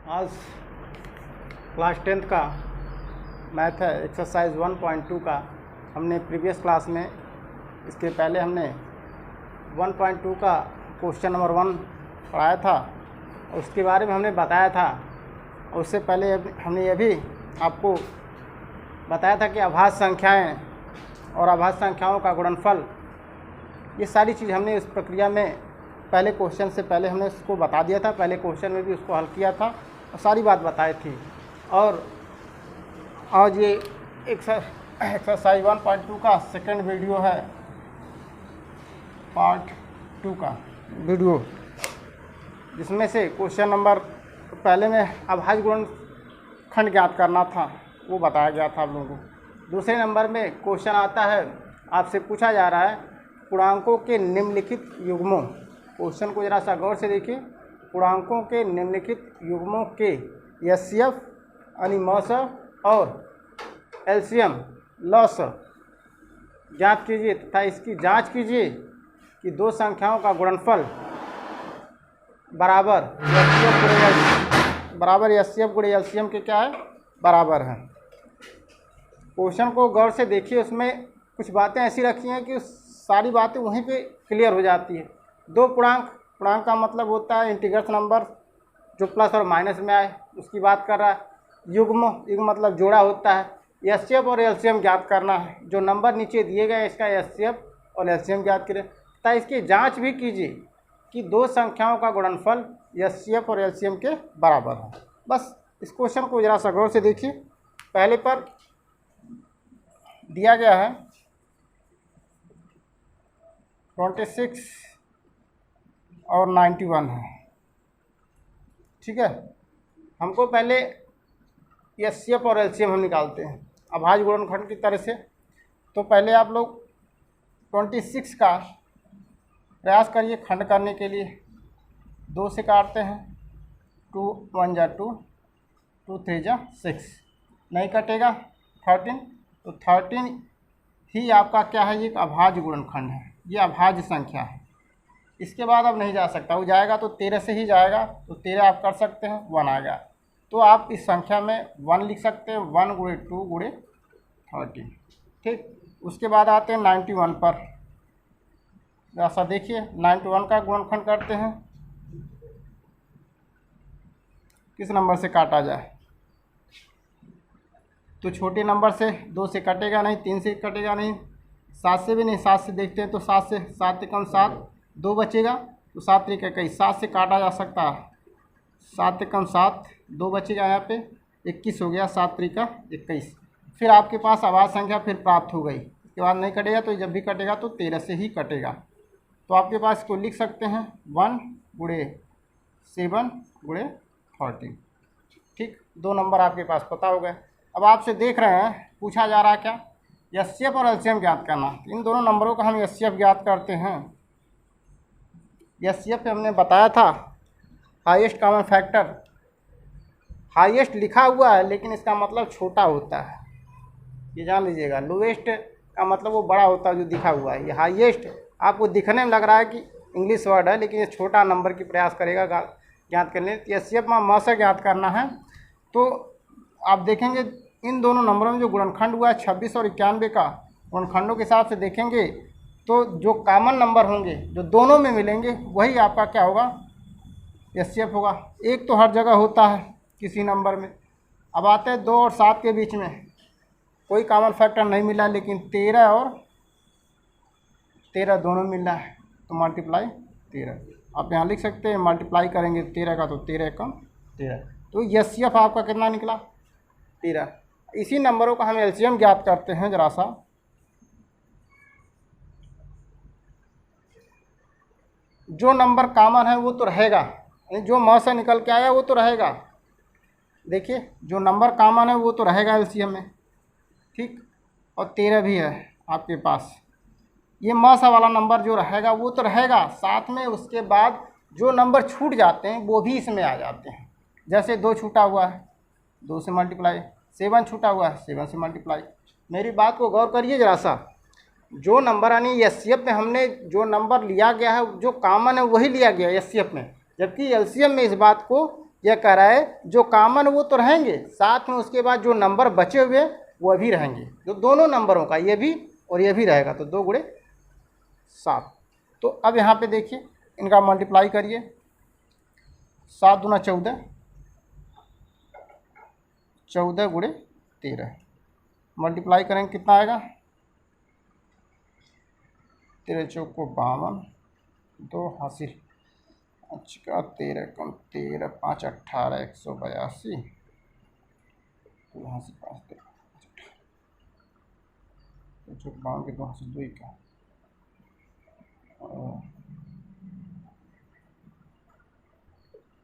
आज class 10th का math है एक्सरसाइज 1.2 का। हमने प्रीवियस क्लास में इसके पहले हमने 1.2 का क्वेश्चन नंबर 1 पढ़ाया था और उसके बारे में हमने बताया था। और उससे पहले हमने ये भी आपको बताया था कि अभाज्य संख्याएं और अभाज्य संख्याओं का गुणनफल, ये सारी चीज़ हमने इस प्रक्रिया में पहले क्वेश्चन से पहले हमने उसको बता दिया था। पहले क्वेश्चन में भी उसको हल किया था और सारी बात बताई थी। और आज ये एक्सरसाइज 1.2 का सेकंड वीडियो है, पार्ट 2 का वीडियो, जिसमें से क्वेश्चन नंबर पहले में अभाज्य गुणनखंड ज्ञात करना था, वो बताया गया था आप लोगों को। दूसरे नंबर में क्वेश्चन आता है, आपसे पूछा जा रहा है पूर्णांकों के निम्नलिखित युग्मों। क्वेश्चन को ज़रा सा गौर से देखिए। पूर्णांकों के निम्नलिखित युग्मों के एचसीएफ यानी मौसा और एलसीएम लॉस ज्ञात कीजिए तथा इसकी जांच कीजिए कि दो संख्याओं का गुणनफल बराबर एचसीएफ गुणे एलसीएम के क्या है, बराबर है। क्वेश्चन को गौर से देखिए, उसमें कुछ बातें ऐसी रखी हैं कि सारी बातें वहीं पे क्लियर हो जाती है। दो पूर्णांक का मतलब होता है इंटीग्रल नंबर जो प्लस और माइनस में आए, उसकी बात कर रहा है। युग्म मतलब जोड़ा होता है। एचसीएफ और एलसीएम ज्ञात करना है। जो नंबर नीचे दिए गए इसका एचसीएफ और एलसीएम ज्ञात करें तथा इसकी जांच भी कीजिए कि दो संख्याओं का गुणनफल एचसीएफ और एलसीएम के बराबर है। बस इस क्वेश्चन को जरा सा गौर से देखिए। पहले पर दिया गया है 26 और 91 है, ठीक है। हमको पहले एचसीएफ और एलसीएम हम निकालते हैं अभाज्य गुणनखंड की तरह से। तो पहले आप लोग 26 का प्रयास करिए खंड करने के लिए। 2 से काटते हैं, 2 1 जा 2, 2 3 जा 6, नहीं कटेगा 13। तो 13 ही आपका क्या है, ये एक अभाज्य गुणनखंड है, ये अभाज्य संख्या है। इसके बाद अब नहीं जा सकता, वो जाएगा तो 13 से ही जाएगा। तो 13 आप कर सकते हैं, 1 आ गया। तो आप इस संख्या में 1 लिख सकते हैं, 1 गुणे 2 गुणे 13, ठीक। उसके बाद आते हैं 91 पर। ऐसा देखिए 91 का गुणनखंड करते हैं, किस नंबर से काटा जाए। तो छोटे नंबर से 2 से कटेगा नहीं, 3 से कटेगा नहीं, 7 से भी नहीं। 7 से देखते हैं तो 7 से 7 कम 7, 2 बचेगा। तो 7 3 21, 7 से काटा जा सकता है। 7 कम 7, 2 बचेगा, यहाँ पे 21 हो गया। 7 3 21। फिर आपके पास अभाज्य संख्या फिर प्राप्त हो गई। इसके बाद नहीं कटेगा, तो जब भी कटेगा तो 13 से ही कटेगा। तो आपके पास इसको लिख सकते हैं 1 गुणे 7 गुणे 13, ठीक। 2 नंबर आपके पास पता हो गए। अब आपसे देख रहे हैं पूछा जा रहा है क्या, एचसीएफ और एलसीएम ज्ञात करना। इन दोनों नंबरों का हम एचसीएफ ज्ञात करते हैं। एचसीएफ हमने बताया था हाईएस्ट कॉमन फैक्टर। हाईएस्ट लिखा हुआ है लेकिन इसका मतलब छोटा होता है, ये जान लीजिएगा। लोएस्ट का मतलब वो बड़ा होता है जो दिखा हुआ है। ये हाईएस्ट आपको दिखने में लग रहा है कि इंग्लिश वर्ड है, लेकिन ये छोटा नंबर की प्रयास करेगा ज्ञात करने। एचसीएफ में मौसा ज्ञात करना है। तो आप देखेंगे इन दोनों नंबरों में जो गुणनखंड हुआ है 26 और 91 का, गुणनखंडों के हिसाब से देखेंगे तो जो कॉमन नंबर होंगे जो दोनों में मिलेंगे वही आपका क्या होगा, एचसीएफ होगा। एक तो हर जगह होता है किसी नंबर में। अब आते हैं 2 और 7 के बीच में कोई कॉमन फैक्टर नहीं मिला, लेकिन 13 और 13 दोनों मिल रहा है, तो मल्टीप्लाई 13 आप यहाँ लिख सकते हैं। मल्टीप्लाई करेंगे 13 का तो 13 कम 13, तो एचसीएफ आपका कितना निकला, 13। इसी नंबरों का हम एलसीएम ज्ञात करते हैं। जरा सा जो नंबर कॉमन है वो तो रहेगा, जो मौ से निकल के आया वो तो रहेगा। देखिए जो नंबर कॉमन है वो तो रहेगा एलसीएम में, ठीक। और 13 भी है आपके पास। ये मौसा वाला नंबर जो रहेगा वो तो रहेगा, साथ में उसके बाद जो नंबर छूट जाते हैं वो भी इसमें आ जाते हैं। जैसे 2 छूटा हुआ है, 2 से मल्टीप्लाई। 7 छूटा हुआ है, 7 से मल्टीप्लाई। मेरी बात को गौर करिए जरा सा। जो नंबर यानी एचसीएफ में हमने जो नंबर लिया गया है जो कॉमन है वही लिया गया है एचसीएफ में, जबकि एलसीएम में इस बात को यह कह रहा है जो कॉमन वो तो रहेंगे, साथ में उसके बाद जो नंबर बचे हुए वो भी रहेंगे, जो दोनों नंबरों का ये भी और ये भी रहेगा, तो 2 गुणे 7। तो अब यहाँ पे देखिए इनका मल्टीप्लाई करिए, 7 दूना 14, 14 गुणे 13, मल्टीप्लाई करेंगे कितना आएगा, 13 चौक को 52, 2 हासिल, अच्छा 13 कम 13 5 18 182, तो यहाँ से 5 13 चौक 52 के 2 हासिल 2 का,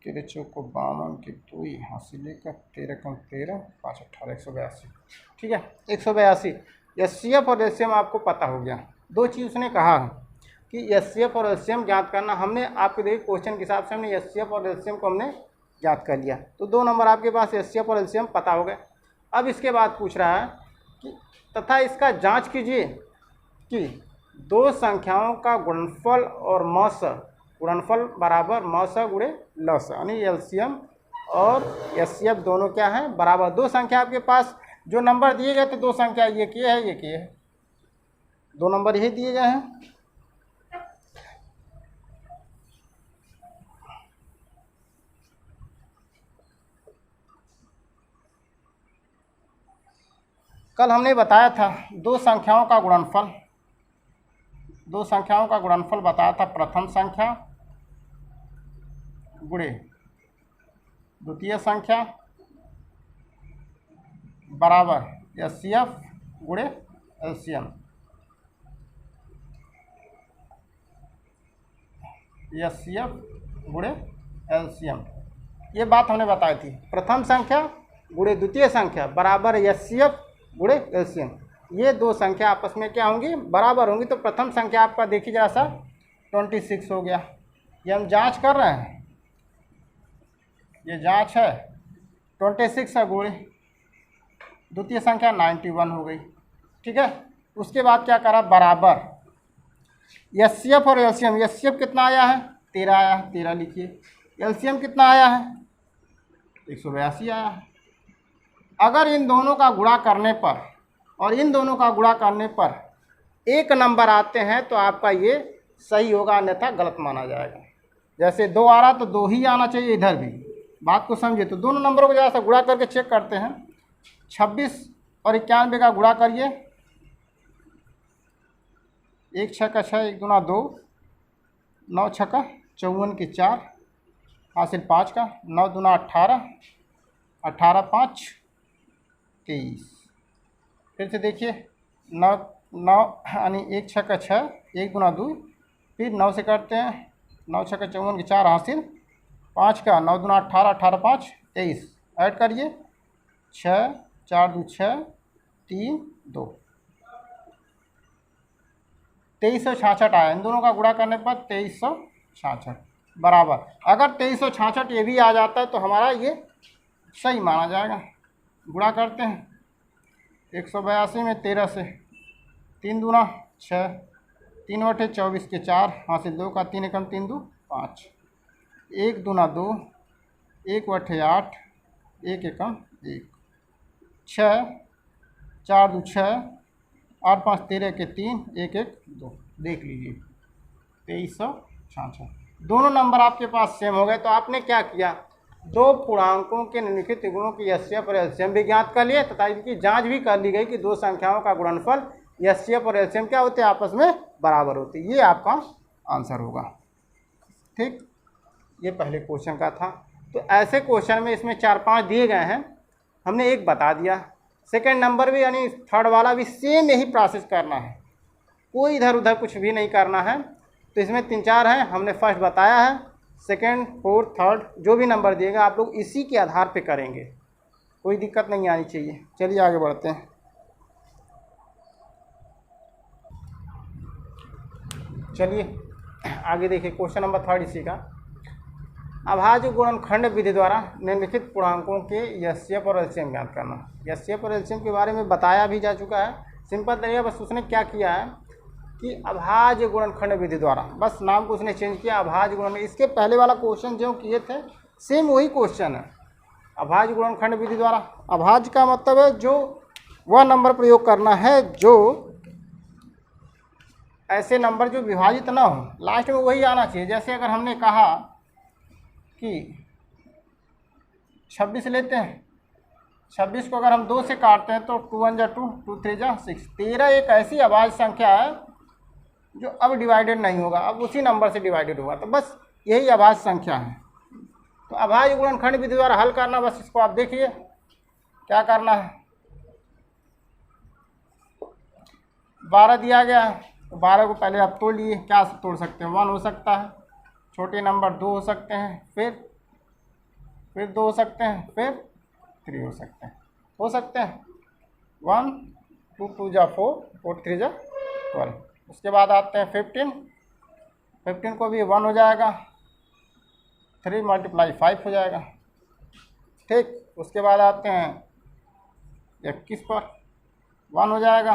13 चौक को 52 के 2 हासिल का, 13 कम 13 5 18 182, ठीक है 182। एचसीएफ और एलसीएम आपको पता हो गया। 2 चीज़ उसने कहा है कि एचसीएफ और एलसीएम ज्ञात करना, हमने आपके देखिए क्वेश्चन के हिसाब से हमने एचसीएफ और एलसीएम को हमने ज्ञात कर लिया, तो 2 नंबर आपके पास एचसीएफ और एलसीएम पता हो गए। अब इसके बाद पूछ रहा है कि तथा इसका जांच कीजिए कि 2 संख्याओं का गुणनफल और मौस, गुणनफल बराबर मौस गुणे लस, यानी एलसीएम और एचसीएफ दोनों क्या हैं बराबर। 2 संख्या आपके पास जो नंबर दिए गए थे, 2 संख्या ये के है ये के है, 2 नंबर यही दिए गए हैं। कल हमने बताया था 2 संख्याओं का गुणनफल, 2 संख्याओं का गुणनफल बताया था, प्रथम संख्या गुणे द्वितीय संख्या बराबर एचसीएफ गुणे एलसीएम, एचसीएफ गुणे एलसीएम, ये बात हमने बताई थी। प्रथम संख्या गुणे द्वितीय संख्या बराबर एचसीएफ गुणे एलसीएम, ये 2 संख्या आपस में क्या होंगी बराबर होंगी। तो प्रथम संख्या आपका देखिए जरा सा 26 हो गया, ये हम जांच कर रहे हैं, ये जांच है 26 है गुणे द्वितीय संख्या 91 हो गई, ठीक है। उसके बाद क्या करा बराबर एचसीएफ और एलसीएम, एचसीएफ कितना आया है 13 आया है, 13 लिखिए, एलसीएम कितना आया है 182 आया है। अगर इन दोनों का गुणा करने पर और इन दोनों का गुणा करने पर 1 नंबर आते हैं तो आपका ये सही होगा, अन्यथा गलत माना जाएगा। जैसे 2 आ रहा तो 2 ही आना चाहिए, इधर भी बात को समझिए। तो दोनों नंबरों को जरा सा गुणा करके चेक करते हैं। 26 और 91 का गुणा करिए, 1 6 का 6, 1 दूना 2, 9 6 का 54 के 4 हासिल 5 का, 9 दूना 18, 18 5 23। फिर से देखिए 9 9 यानी 1 6 का 6, 1 दूना 2, फिर 9 से करते हैं, 9 6 का 54 के 4 हासिल 5 का, 9 दूना 18, 18 5 23, ऐड करिए 6 4 2 6 3 2, 2366 आया। इन दोनों का गुणा करने पर 2366 बराबर। अगर 2366 ये भी आ जाता है तो हमारा ये सही माना जाएगा। गुणा करते हैं 182 में 13 से, 3 दूना 6, 3 बटे 24 के 4 हासिल 2 का, 3 एकम 3 2 5, 1 दूना 2, 1 बटे 8, 1 एकम 1, 6 4 2 6, 8 5 13 के 3, 1 1 2। देख लीजिए 2366, दोनों नंबर आपके पास सेम हो गए। तो आपने क्या किया, 2 पूर्णांकों के निम्नलिखित गुणों की एचसीएफ और एलसीएम भी ज्ञात कर लिए तथा इनकी जांच भी कर ली गई कि 2 संख्याओं का गुणनफल एचसीएफ और एलसीएम क्या होते हैं आपस में बराबर होते हैं। ये आपका आंसर होगा, ठीक। ये पहले क्वेश्चन का था। तो ऐसे क्वेश्चन में इसमें 4-5 दिए गए हैं, हमने एक बता दिया। सेकंड नंबर भी यानी थर्ड वाला भी सेम यही प्रोसेस करना है, कोई इधर उधर कुछ भी नहीं करना है। तो इसमें 3-4 हैं, हमने फर्स्ट बताया है, सेकंड फोर्थ थर्ड जो भी नंबर दिएगा आप लोग इसी के आधार पे करेंगे, कोई दिक्कत नहीं आनी चाहिए। चलिए आगे बढ़ते हैं। चलिए आगे देखिए क्वेश्चन नंबर 3 इसी का। अभाज्य गुणनखंड विधि द्वारा निम्नलिखित पूर्णांकों के एचसीएफ और एलसीएम ज्ञात करना। एचसीएफ और एलसीएम के बारे में बताया भी जा चुका है, सिंपल तरीका। बस उसने क्या किया है कि अभाज्य गुणनखंड विधि द्वारा, बस नाम को उसने चेंज किया, अभाज्य गुणन। इसके पहले वाला क्वेश्चन जो किए थे सेम वही क्वेश्चन है, अभाज्य गुणनखंड विधि द्वारा। अभाज्य का मतलब है जो वह नंबर प्रयोग करना है जो ऐसे नंबर जो विभाजित ना हो, लास्ट में वही आना चाहिए। जैसे अगर हमने कहा कि 26 लेते हैं, 26 को अगर हम 2 से काटते हैं तो 2 1 जा 2, 2 3 जा 6। 13 एक ऐसी अभाज्य संख्या है जो अब डिवाइडेड नहीं होगा, अब उसी नंबर से डिवाइडेड होगा, तो बस यही अभाज्य संख्या है। तो अभाज्य गुणनखंड विधि द्वारा हल करना, बस इसको आप देखिए क्या करना है। 12 दिया गया है तो 12 को पहले आप तोड़ लिए, क्या तोड़ सकते हैं, 1 हो सकता है, छोटे नंबर 2 हो सकते हैं, फिर 2 हो सकते हैं, फिर 3 हो सकते हैं 1 2 2 जा 4, 4 3 जा 12। उसके बाद आते हैं 15 को भी 1 हो जाएगा, 3 × 5 हो जाएगा, ठीक। उसके बाद आते हैं 21 पर 1 हो जाएगा,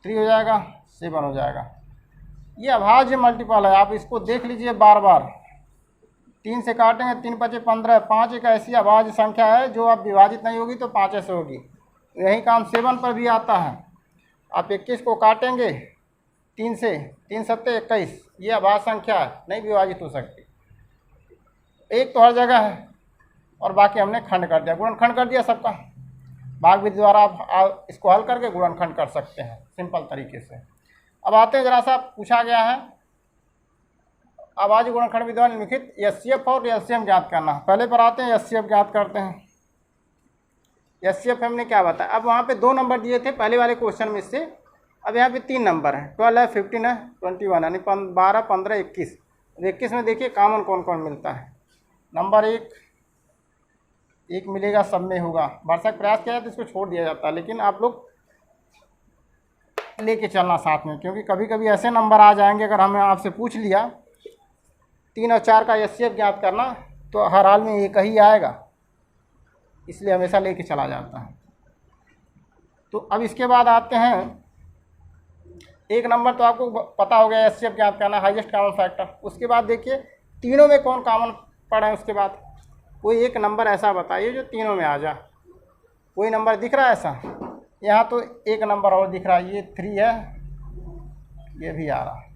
3 हो जाएगा, 7 हो जाएगा। ये अभाज्य मल्टीपल है, आप इसको देख लीजिए बार बार। 3 से काटेंगे 3 × 5 = 15। 5 एक ऐसी अभाज्य संख्या है जो अब विभाजित नहीं होगी तो 5 ऐसे होगी। यही काम 7 पर भी आता है। आप 21 को काटेंगे 3 से, 3 7 21, ये अभाज्य संख्या है, नहीं विभाजित हो सकती। एक तो हर जगह है और बाकी हमने खंड कर दिया, गुणनखंड कर दिया सबका। भाग विधि द्वारा आप इसको हल करके गुणनखंड कर सकते हैं सिंपल तरीके से। अब आते हैं, जरा सा पूछा गया है अभाज्य गुणनखंड विधि द्वारा निम्नलिखित एचसीएफ और एलसीएम ज्ञात करना। पहले पर आते हैं एचसीएफ ज्ञात करते हैं। एचसीएफ हमने क्या बताया, अब वहाँ पे 2 नंबर दिए थे पहले वाले क्वेश्चन में से, अब यहाँ पे 3 नंबर हैं, 12 है, 15 है, 21 यानी 12 15 21। 21 में देखिए कॉमन कौन कौन मिलता है। नंबर 1 मिलेगा, सब में होगा। भरसक प्रयास किया जाए तो इसको छोड़ दिया जाता है, लेकिन आप लोग लेके चलना साथ में, क्योंकि कभी कभी ऐसे नंबर आ जाएंगे, अगर हमें आपसे पूछ लिया 3 और 4 का एचसीएफ ज्ञात करना तो हर हाल में एक ही आएगा, इसलिए हमेशा लेके चला जाता है। तो अब इसके बाद आते हैं, एक नंबर तो आपको पता हो गया एचसीएफ ज्ञात करना, हाईएस्ट कॉमन फैक्टर। उसके बाद देखिए तीनों में कौन कॉमन पड़ा है। उसके बाद कोई एक नंबर ऐसा बताइए जो तीनों में आ जाए। कोई नंबर दिख रहा है ऐसा? यहाँ तो एक नंबर और दिख रहा है, ये 3 है, ये भी आ रहा है,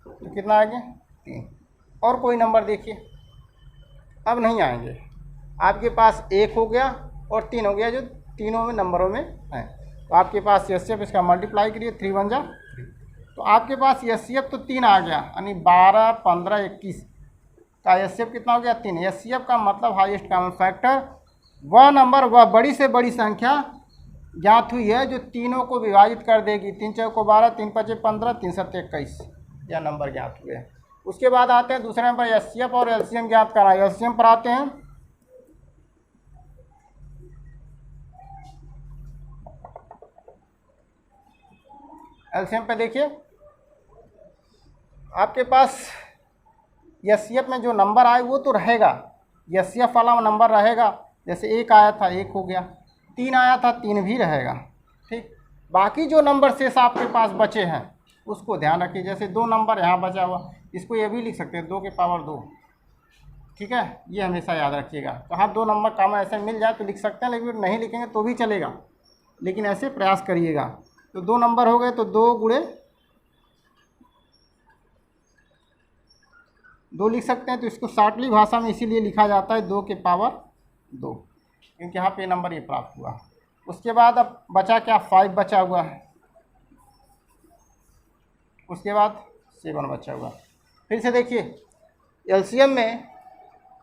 तो कितना आ गया 3। और कोई नंबर देखिए, अब नहीं आएंगे। आपके पास 1 हो गया और 3 हो गया जो तीनों में नंबरों में है, तो आपके पास एचसीएफ इसका मल्टीप्लाई करिए, 3 1 जा 3, तो आपके पास एचसीएफ तो 3 आ गया, यानी 12 15 21 का एचसीएफ कितना हो गया 3। एचसीएफ का मतलब हाईएस्ट कॉमन फैक्टर, वह नंबर, वह बड़ी से बड़ी संख्या ज्ञात हुई है जो तीनों को विभाजित कर देगी। 3 4 को 12, 3 5 15, 3 7 21, यह नंबर ज्ञात हुए हैं। उसके बाद आते हैं दूसरे नंबर एचसीएफ और एलसीएम ज्ञात करना। एलसीएम पर आते हैं, एलसीएम पे देखिए आपके पास एचसीएफ में जो नंबर आए वो तो रहेगा, एचसीएफ वाला नंबर रहेगा। जैसे 1 आया था 1 हो गया, 3 आया था 3 भी रहेगा, ठीक। बाकी जो नंबर शेष आपके पास बचे हैं उसको ध्यान रखिए। जैसे 2 नंबर यहाँ बचा हुआ, इसको ये भी लिख सकते हैं 2 की पावर 2, ठीक है, ये हमेशा याद रखिएगा। तो हाँ 2 नंबर कॉमन ऐसे मिल जाए तो लिख सकते हैं, लेकिन नहीं लिखेंगे तो भी चलेगा, लेकिन ऐसे प्रयास करिएगा। तो 2 नंबर हो गए तो 2 × 2 लिख सकते हैं। तो इसको शॉर्टली भाषा में इसीलिए लिखा जाता है 2 की पावर 2, क्योंकि यहाँ पे नंबर ये प्राप्त हुआ। उसके बाद अब बचा क्या, 5 बचा हुआ है, उसके बाद 7 बचा हुआ। फिर से देखिए एलसीएम में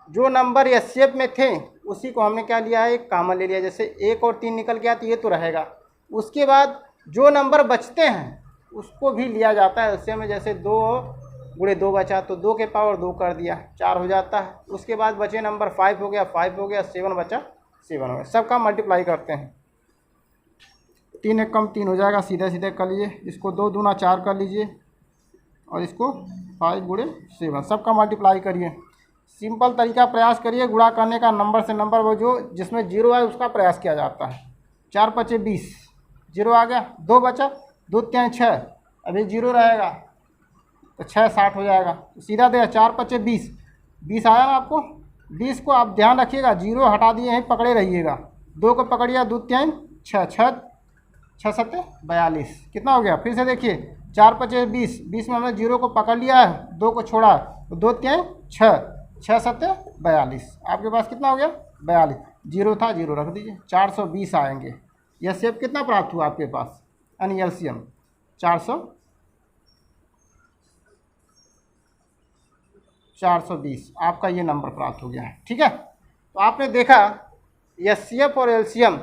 जो नंबर एचसीएफ में थे उसी को हमने क्या लिया है, एक कॉमन ले लिया। जैसे 1 और 3 निकल गया तो ये तो रहेगा। उसके बाद जो नंबर बचते हैं उसको भी लिया जाता है एलसीएम में। जैसे 2 × 2 बचा तो 2 की पावर 2 कर दिया, 4 हो जाता है। उसके बाद बचे नंबर 5 हो गया, 5 हो गया, 7 बचा, 7 हो गया। सबका मल्टीप्लाई करते हैं, 3 1 कम 3 हो जाएगा, सीधे सीधे कर लीजिए। इसको 2 दूना 4 कर लीजिए और इसको 5 × 7, सबका मल्टीप्लाई करिए। सिंपल तरीका प्रयास करिए गुणा करने का, नंबर से नंबर वो जो जिसमें 0 है उसका प्रयास किया जाता है। 4 5 20, 0 आ गया, 2 बचा, 2 3 6, अभी 0 रहेगा, तो 660 हो जाएगा। तो सीधा दे 4 पच्चे 20, 20 आया ना आपको। 20 को आप ध्यान रखिएगा, 0 हटा दिए हैं, पकड़े रहिएगा। 2 को पकड़िए, 2 3 6, 6 7 42, कितना हो गया फिर से देखिए। 4 पच्चे 20, 20 में हमने 0 को पकड़ लिया है, 2 को छोड़ा, तो 2 3 6, 6 7 42, आपके पास कितना हो गया 42। 0 था, 0 रख दीजिए, 420 आएंगे। यह शेप कितना प्राप्त हुआ आपके पास, यानी एलसीएम 420, आपका ये नंबर प्राप्त हो गया है। ठीक है, तो आपने देखा एचसीएफ और एलसीएम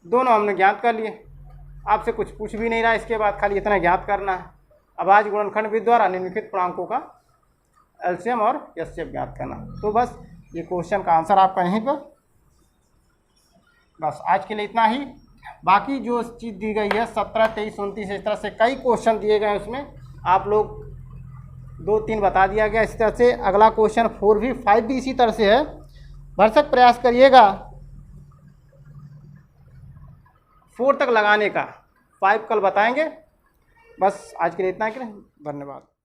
दोनों हमने ज्ञात कर लिए। आपसे कुछ पूछ भी नहीं रहा इसके बाद, खाली इतना ज्ञात करना है। अब आज गुणनखंड विधि द्वारा निम्नलिखित पूर्णांकों का एलसीएम और एचसीएफ ज्ञात करना। तो बस ये क्वेश्चन का आंसर आपका यहीं पर। बस आज के लिए इतना ही। बाकी जो चीज़ दी गई है 17, 23, 29, इस तरह से कई क्वेश्चन दिए गए हैं, उसमें आप लोग 2-3 बता दिया गया। इस तरह से अगला क्वेश्चन 4 भी 5 भी इसी तरह से है। भरसक प्रयास करिएगा 4 तक लगाने का। 5 कल बताएंगे। बस आज के लिए इतना ही। धन्यवाद।